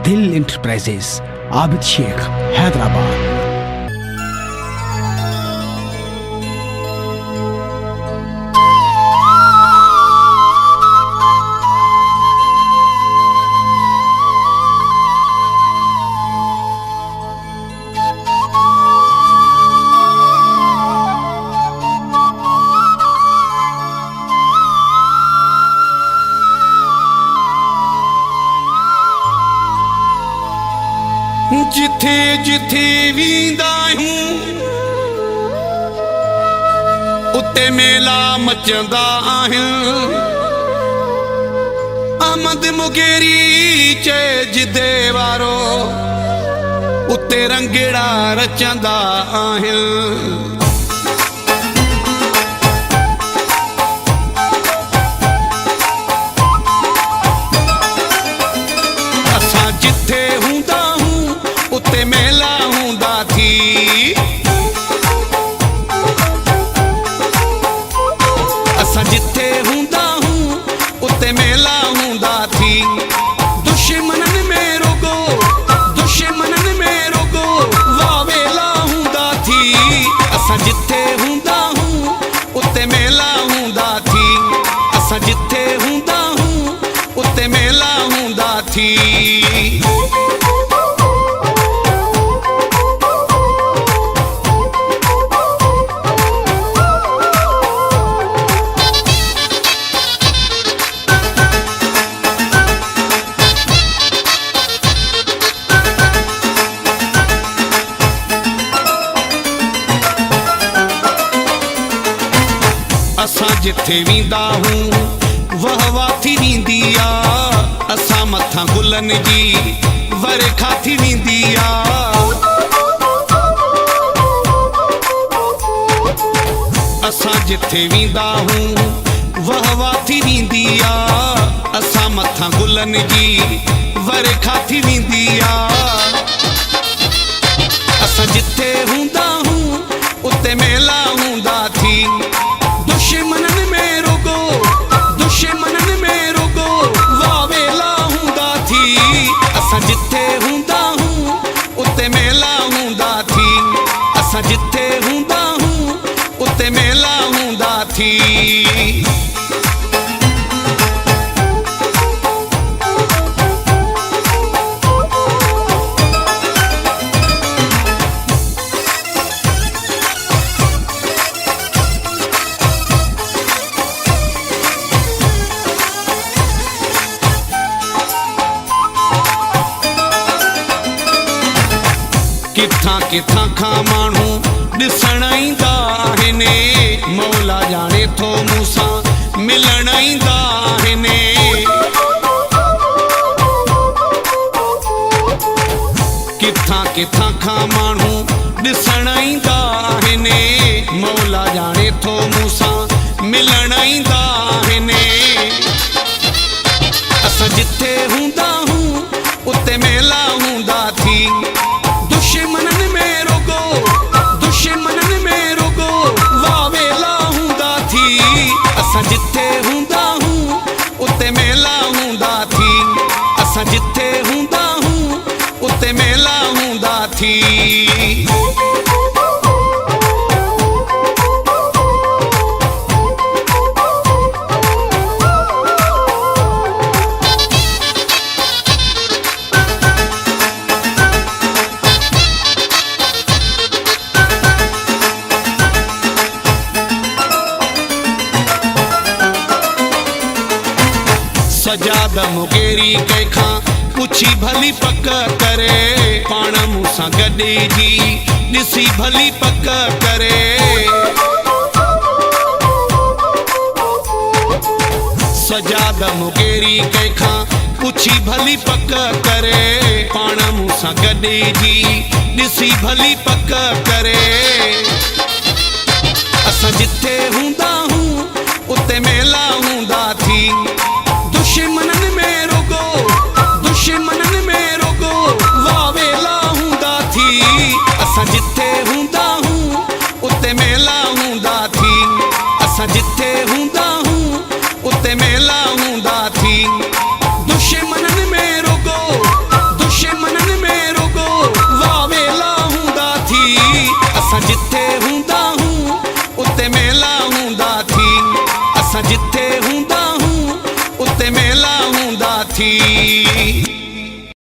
दिल इंटरप्राइजेस, आबिद शेख, हैदराबाद। जिथे जिथे वींदा हूं उते मेला मचंदा आहिनि। अहमद मुगेरी चे जिदे वारो उते रंगेड़ा रचंदा आहिनि। असां जिथे हूंदा उते मेला हूंदा थी। असां जिथे हूंदा हूं उते मेला हूंदा थी। दुश्मननि में रुगो वावेला हूंदा थी। असां जिथे हूंदा हूं उते मेला हूंदा थी। असां जिथे हूंदा हूं उते मेला हूंदा थी। असां जिथे वींदा हूं वहवा थी वेंदी आ। असां मथां गुलनि जी वरखा थी वेंदी आ। असां जिथे वींदा हूं वहवा थी वेंदी आ। असां मथां गुलनि जी वरखा थी वेंदी आ। असां जिथे हूंदा हूं उते मेला हूंदा थी। दुश्मननि में रुगो वावेला हूंदा थी। असां जिथे हूंदा हूं उते मेला हूंदा थी। असां जिथे हूंदा हूं उते मेला हूंदा थी। किथां किथां खां माण्हू ॾिसण ईंदा आहिनि। मौला ॼाणे थो मूंसां मिलण ईंदा आहिनि। किथां किथां खां माण्हू ॾिसण ईंदा आहिनि। मौला ॼाणे थो मूंसां मिलण ईंदा आहिनि। असां जिथे हूंदा हूं उते मेला हूंदा थी। दुश्मननि में रुगो वावेला हूंदा थी। असां जिथे हूंदा हूं उते मेला हूंदा थी। असां जिथे हूंदा हूं उते मेला हूंदा थी। सजाद मुगेरी कंहिंखां पुछी भली पक करे। पाण मूंसां गॾिजी ॾिसी भली पक करे। सजाद मुगेरी कंहिंखां पुछी भली पक करे। पाण मूंसां गॾिजी ॾिसी भली पक करे। असां जिथे हूंदा हूं उते मेला हूंदा थी। दुश्मननि में रुगो वावेला हूंदा थी। असां जिथे हूंदा हूं उते मेला हूंदा थी। असां जिथे हूंदा हूं उते मेला हूंदा थी। दुश्मननि में रुगो थी।